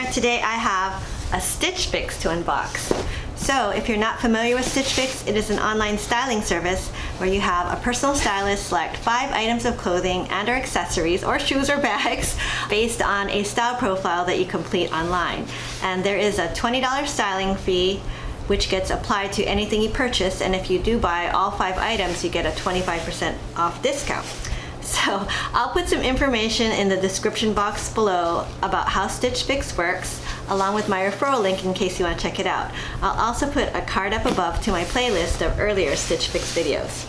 there. Today I have a Stitchfix to unbox. So if you're not familiar with Stitchfix, it is an online styling service where you have a personal stylist select 5 items of clothing and or accessories or shoes or bags based on a style profile that you complete online. And there is a $20 styling fee which gets applied to anything you purchase, and if you do buy all 5 items you get a 25% off discount. So I'll put some information in the description box below about how Stitchfix works, along with my referral link in case you want to check it out. I'll also put a card up above to my playlist of earlier Stitchfix videos.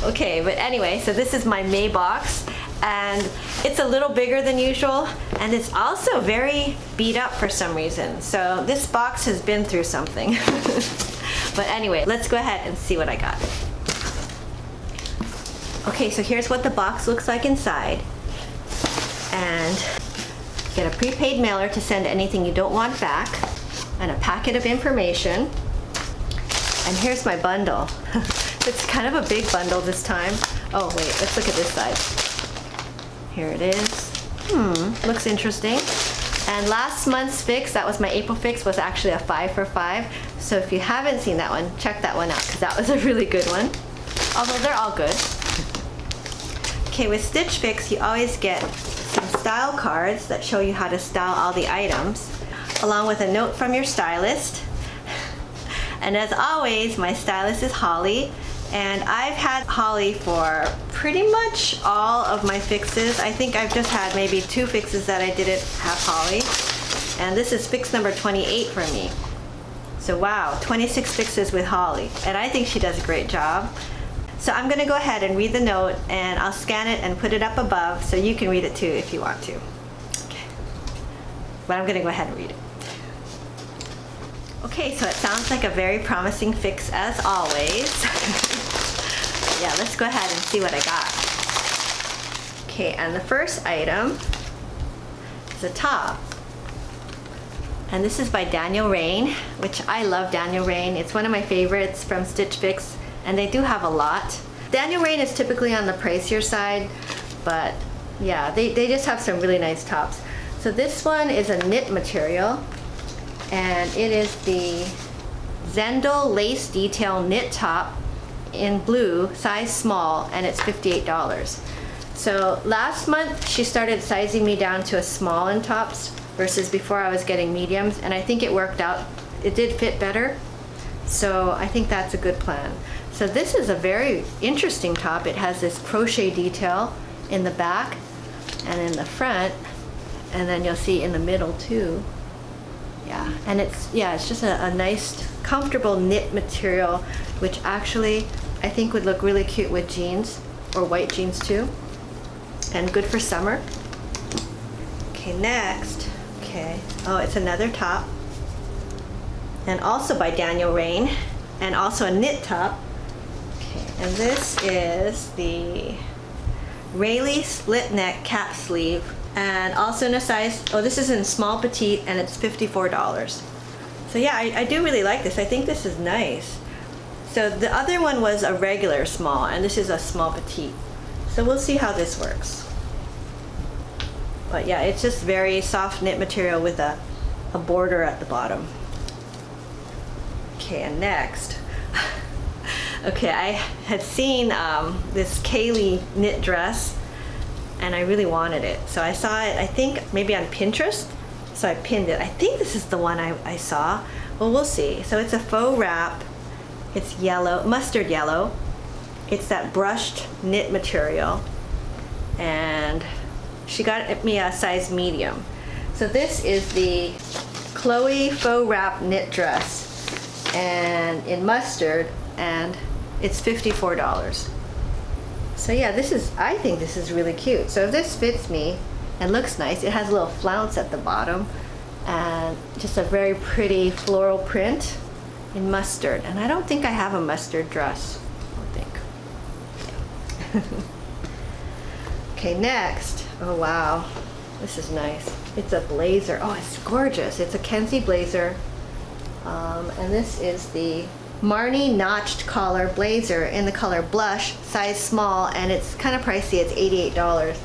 Okay, but anyway, so this is my May box, and it's a little bigger than usual, and it's also very beat up for some reason. So this box has been through something. But anyway, let's go ahead and see what I got. Okay, so here's what the box looks like inside. And get a prepaid mailer to send anything you don't want back, and a packet of information. And here's my bundle. It's kind of a big bundle this time. Oh wait, let's look at this side. Here it is. Looks interesting. And last month's fix, that was my April fix, was actually a 5 for 5. So if you haven't seen that one, check that one out, because that was a really good one. Although they're all good. Okay, with Stitchfix, you always get some style cards that show you how to style all the items, along with a note from your stylist. And as always, my stylist is Holly, and I've had Holly for pretty much all of my fixes. I think I've just had maybe 2 fixes that I didn't have Holly, and this is fix number 28 for me. So wow, 26 fixes with Holly, and I think she does a great job. So I'm going to go ahead and read the note, and I'll scan it and put it up above so you can read it too if you want to. Okay. But I'm going to go ahead and read it. Okay, so it sounds like a very promising fix as always. Yeah, let's go ahead and see what I got. Okay, and the first item is a top. And this is by Daniel RAINN, which I love Daniel RAINN. It's one of my favorites from Stitchfix. And they do have a lot. Daniel RAINN is typically on the pricier side, but yeah, they just have some really nice tops. So this one is a knit material, and it is the Zendel lace detail knit top in blue, size small, and it's $58. So last month she started sizing me down to a small in tops versus before I was getting mediums, and I think it worked out. It did fit better, so I think that's a good plan. So this is a very interesting top. It has this crochet detail in the back and in the front, and then you'll see in the middle too. Yeah, and it's just a nice, comfortable knit material, which actually I think would look really cute with jeans or white jeans too, and good for summer. Okay, next. Okay, oh, it's another top, and also by Daniel RAINN, and also a knit top. And this is the Rayli split neck cap sleeve, and also in a size, oh, this is in small petite, and it's $54. So yeah, I do really like this. I think this is nice. So the other one was a regular small, and this is a small petite. So we'll see how this works. But yeah, it's just very soft knit material with a border at the bottom. Okay, and next. Okay, I had seen this KAILEIGH knit dress, and I really wanted it. So I saw it, I think, maybe on Pinterest, so I pinned it. I think this is the one I saw. Well, we'll see. So it's a faux wrap. It's yellow, mustard yellow. It's that brushed knit material, and she got me a size medium. So this is the Chloe faux wrap knit dress, and in mustard, and it's $54. So yeah, I think this is really cute. So if this fits me and looks nice, it has a little flounce at the bottom and just a very pretty floral print in mustard. And I don't think I have a mustard dress, I don't think. Yeah. Okay, next. Oh wow, this is nice. It's a blazer. Oh, it's gorgeous. It's a KENSIE blazer. And this is the Marni notched collar blazer in the color blush, size small, and it's kind of pricey. It's $88.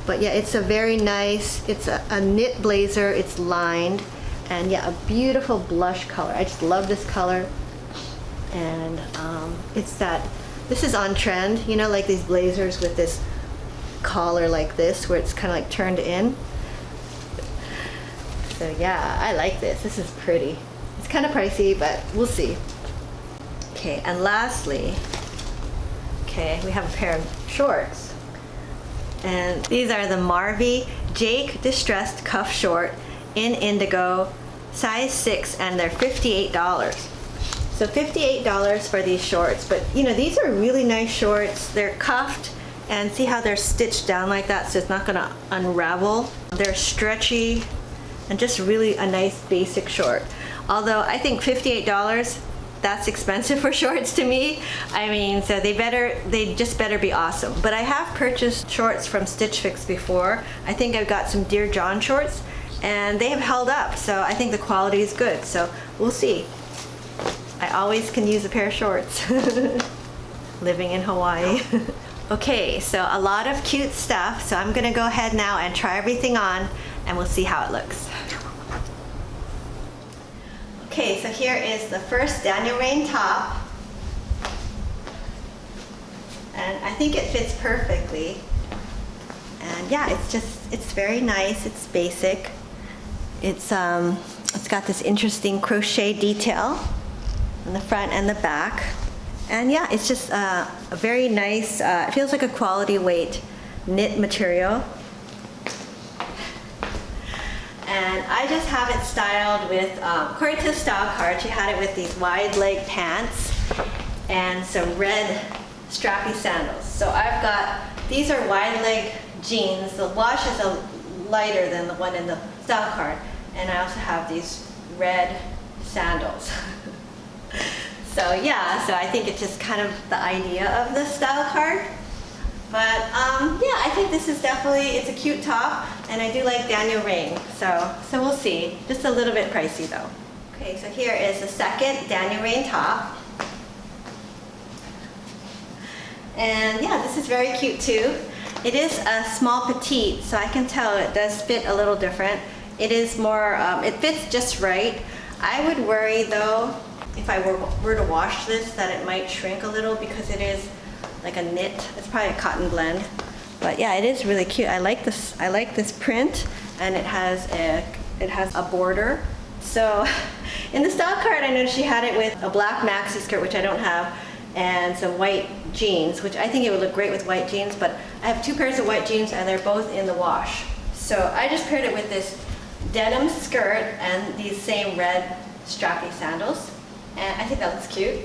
But yeah, it's a very nice, it's a knit blazer, it's lined, and yeah, a beautiful blush color. I just love this color. And it's that, this is on trend, you know, like these blazers with this collar like this, where it's kind of like turned in. So yeah, I like this. This is pretty. It's kind of pricey, but we'll see. Okay, and lastly, okay, we have a pair of shorts. And these are the MAVI Jake Distressed Cuff Short in indigo, size 6, and they're $58. So $58 for these shorts, but you know, these are really nice shorts. They're cuffed, and see how they're stitched down like that, so it's not gonna unravel. They're stretchy, and just really a nice basic short. Although I think $58, that's expensive for shorts to me. I mean, so they just better be awesome. But I have purchased shorts from Stitchfix before. I think I've got some Dear John shorts, and they have held up, so I think the quality is good. So we'll see. I always can use a pair of shorts. Living in Hawaii. Okay, so a lot of cute stuff. So I'm gonna go ahead now and try everything on, and we'll see how it looks. Okay, so here is the first Daniel Rain top. And I think it fits perfectly. And yeah, it's very nice, it's basic. It's got this interesting crochet detail on the front and the back. And yeah, it's just a very nice, it feels like a quality weight knit material. And I just have it styled with, according to the style card, she had it with these wide leg pants and some red strappy sandals. So I've got, these are wide leg jeans. The wash is lighter than the one in the style card. And I also have these red sandals. So yeah, so I think it's just kind of the idea of the style card. But yeah, I think this is definitely, it's a cute top, and I do like Daniel Rain, so we'll see. Just a little bit pricey though. Okay, so here is the second Daniel Rain top. And yeah, this is very cute too. It is a small petite, so I can tell it does fit a little different. It is more, it fits just right. I would worry though, if I were to wash this, that it might shrink a little because it is like a knit. It's probably a cotton blend, but yeah, it is really cute. I like this. I like this print, and it has a border. So in the style card, I noticed she had it with a black maxi skirt, which I don't have, and some white jeans, which I think it would look great with white jeans. But I have two pairs of white jeans, and they're both in the wash. So I just paired it with this denim skirt and these same red strappy sandals, and I think that looks cute.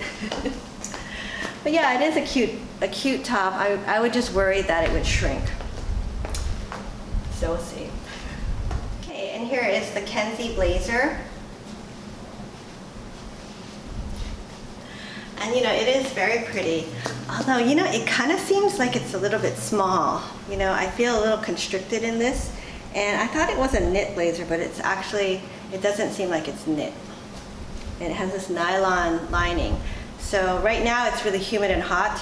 But yeah, it is a cute top. I would just worry that it would shrink. So we'll see. Okay, and here is the KENSIE blazer. And you know, it is very pretty. Although, you know, it kind of seems like it's a little bit small. You know, I feel a little constricted in this. And I thought it was a knit blazer, but it's actually, it doesn't seem like it's knit. And it has this nylon lining. So right now it's really humid and hot,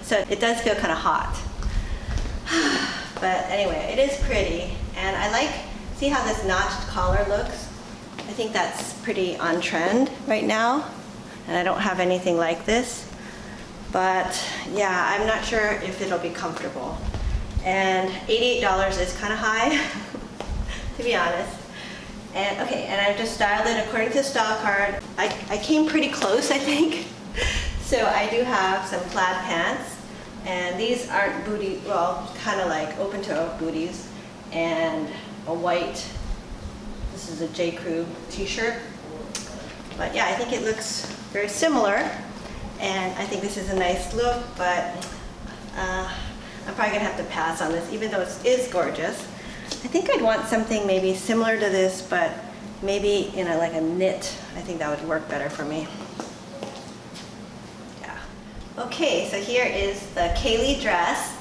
so it does feel kind of hot. But anyway, it is pretty, and I like, see how this notched collar looks? I think that's pretty on trend right now, and I don't have anything like this. But yeah, I'm not sure if it'll be comfortable. And $88 is kind of high, to be honest. And okay, and I've just styled it according to the style card. I came pretty close, I think. So I do have some plaid pants, and these aren't booty, well, kind of like open toe booties, and a white, this is a J. Crew t-shirt. But yeah, I think it looks very similar, and I think this is a nice look, but I'm probably gonna have to pass on this, even though it is gorgeous. I think I'd want something maybe similar to this, but maybe in like a knit. I think that would work better for me. Yeah. Okay, so here is the KAILEIGH dress.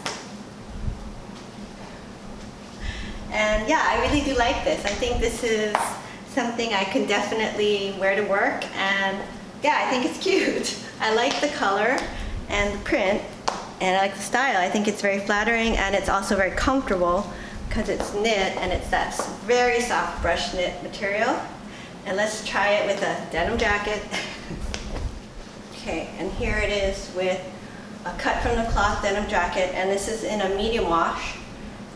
And yeah, I really do like this. I think this is something I can definitely wear to work, and yeah, I think it's cute. I like the color and the print, And I like the style. I think it's very flattering, and it's also very comfortable because it's knit, and it's that very soft brush knit material. And let's try it with a denim jacket. Okay, and here it is with a cut from the cloth denim jacket, and this is in a medium wash,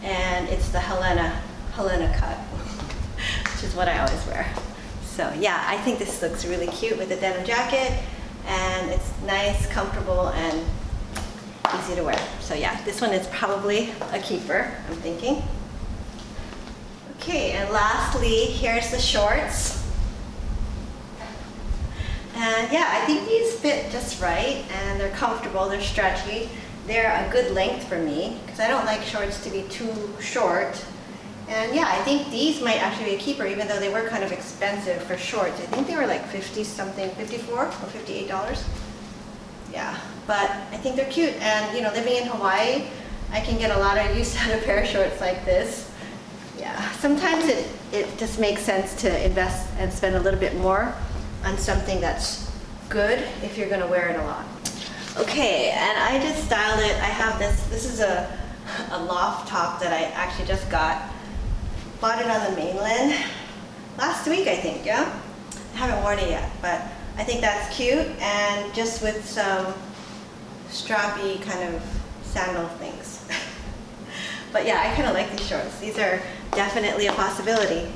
and it's the Helena cut, which is what I always wear. So yeah, I think this looks really cute with the denim jacket, and it's nice, comfortable, and easy to wear. So yeah, this one is probably a keeper, I'm thinking. Okay, and lastly, here's the shorts. And yeah, I think these fit just right, and they're comfortable, they're stretchy. They're a good length for me, because I don't like shorts to be too short. And yeah, I think these might actually be a keeper, even though they were kind of expensive for shorts. I think they were like 50 something, 54 or $58. Yeah, but I think they're cute. And you know, living in Hawaii, I can get a lot of use out of a pair of shorts like this. Yeah, sometimes it just makes sense to invest and spend a little bit more on something that's good if you're gonna wear it a lot. Okay, and I just styled it. I have this is a loft top that I actually just got. Bought it on the mainland last week, I think, yeah? I haven't worn it yet, but I think that's cute, and just with some strappy kind of sandal things. But yeah, I kind of like these shorts. These are definitely a possibility.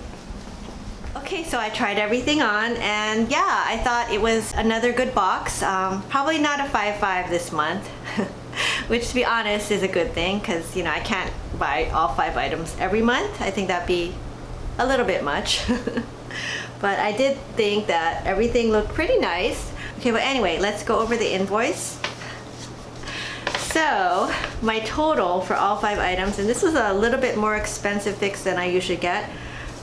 Okay, so I tried everything on, and yeah, I thought it was another good box. Probably not a 5.5 this month, which to be honest is a good thing, because you know, I can't buy all 5 items every month. I think that'd be a little bit much. But I did think that everything looked pretty nice. Okay, but anyway, let's go over the invoice. So my total for all 5 items, and this was a little bit more expensive fix than I usually get,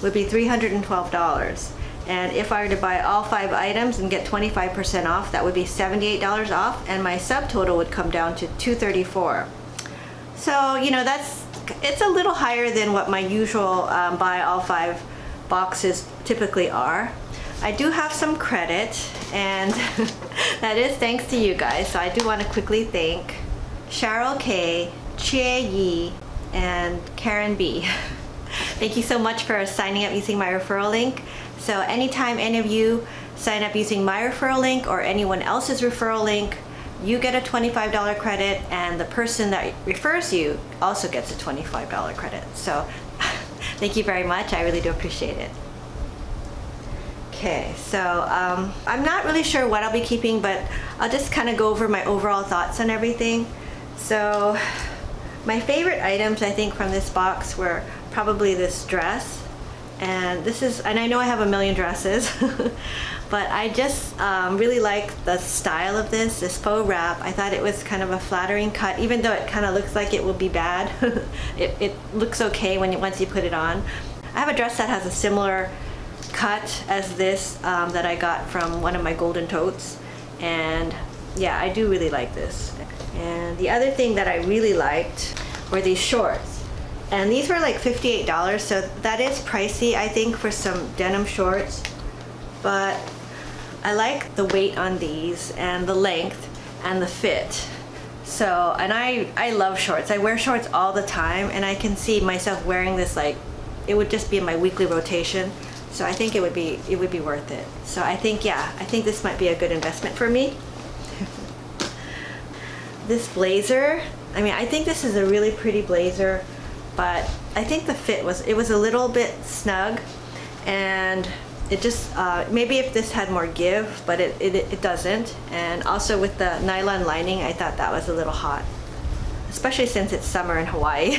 would be $312. And if I were to buy all 5 items and get 25% off, that would be $78 off, and my subtotal would come down to $234. So, you know, it's a little higher than what my usual buy all 5 boxes typically are. I do have some credit, and that is thanks to you guys. So I do want to quickly thank Cheryl K, Chia Yi, and Karen B. Thank you so much for signing up using my referral link. So anytime any of you sign up using my referral link or anyone else's referral link, you get a $25 credit, and the person that refers you also gets a $25 credit. So thank you very much. I really do appreciate it. Okay, so I'm not really sure what I'll be keeping, but I'll just kind of go over my overall thoughts on everything. So my favorite items, I think, from this box were probably this dress, and I know I have a million dresses, but I just really like the style of this faux wrap. I thought it was kind of a flattering cut, even though it kind of looks like it will be bad. it looks okay once you put it on. I have a dress that has a similar cut as this that I got from one of my golden totes, and yeah, I do really like this. And the other thing that I really liked were these shorts, and these were like $58, so that is pricey, I think, for some denim shorts, but I like the weight on these and the length and the fit. So, and I love shorts. I wear shorts all the time, and I can see myself wearing this, like it would just be in my weekly rotation. So I think it would be worth it. So I think, yeah, I think this might be a good investment for me. This blazer, I mean, I think this is a really pretty blazer, but I think the fit was a little bit snug, and it just, maybe if this had more give, but it doesn't. And also with the nylon lining, I thought that was a little hot, especially since it's summer in Hawaii.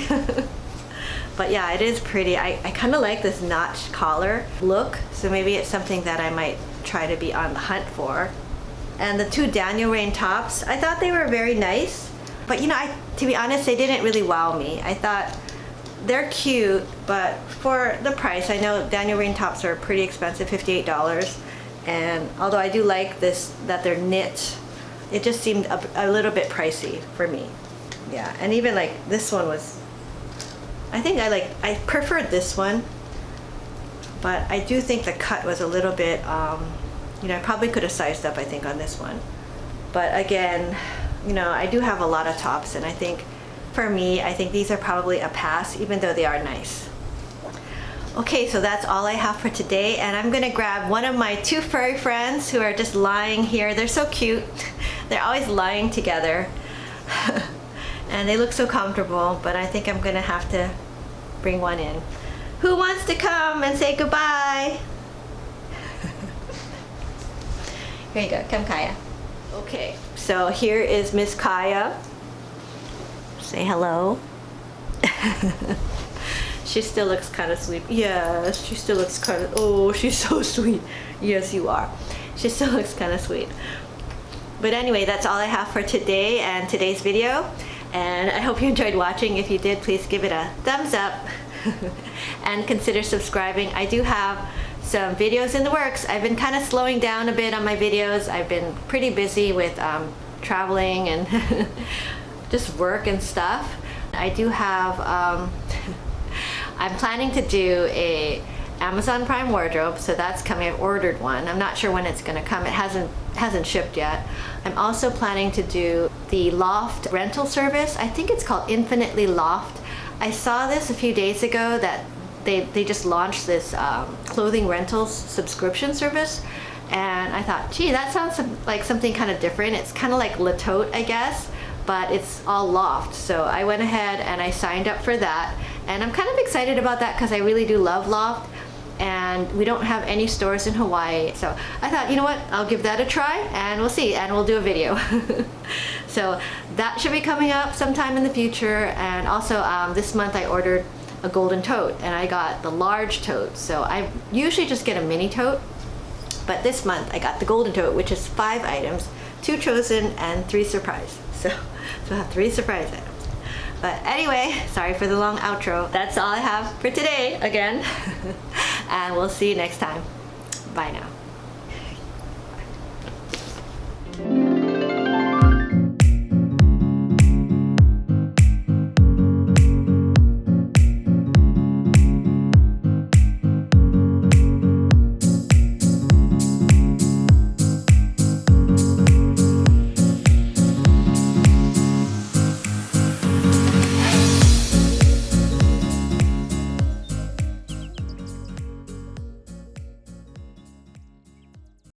But yeah, it is pretty. I kind of like this notch collar look, so maybe it's something that I might try to be on the hunt for. And the 2 Daniel Rain tops, I thought they were very nice, but you know, to be honest, they didn't really wow me. I thought they're cute, but for the price, I know Daniel Rain tops are pretty expensive, $58. And although I do like this, that they're knit, it just seemed a little bit pricey for me. Yeah, and even like this one was, I think I preferred this one, but I do think the cut was a little bit, you know, I probably could have sized up, I think, on this one. But again, you know, I do have a lot of tops, and I think for me, I think these are probably a pass, even though they are nice. Okay, so that's all I have for today, and I'm gonna grab one of my 2 furry friends who are just lying here. They're so cute. They're always lying together. And they look so comfortable, but I think I'm gonna have to bring one in. Who wants to come and say goodbye? Here you go, come Kaya. Okay, so here is Miss Kaya. Say hello. She still looks kind of sweet. Yes, she still looks kind of, oh, she's so sweet. Yes, you are. She still looks kind of sweet. But anyway, that's all I have for today and today's video. And I hope you enjoyed watching. If you did, please give it a thumbs up and consider subscribing. I do have some videos in the works. I've been kind of slowing down a bit on my videos. I've been pretty busy with traveling and just work and stuff. I do have, I'm planning to do a Amazon Prime wardrobe, so that's coming. I've ordered one. I'm not sure when it's gonna come. It hasn't shipped yet. I'm also planning to do the Loft rental service. I think it's called Infinitely Loft. I saw this a few days ago that they just launched this clothing rentals subscription service, and I thought, gee, that sounds like something kind of different. It's kind of like Le Tote, I guess, but it's all loft. So I went ahead and I signed up for that, and I'm kind of excited about that because I really do love loft, and we don't have any stores in Hawaii. So I thought, you know what, I'll give that a try and we'll see, and we'll do a video. So that should be coming up sometime in the future. And also this month I ordered a golden tote, and I got the large tote. So I usually just get a mini tote, but this month I got the golden tote, which is 5 items, 2 chosen and 3 surprise. So I have 3 surprise items. But anyway, sorry for the long outro. That's all I have for today again. And we'll see you next time. Bye now.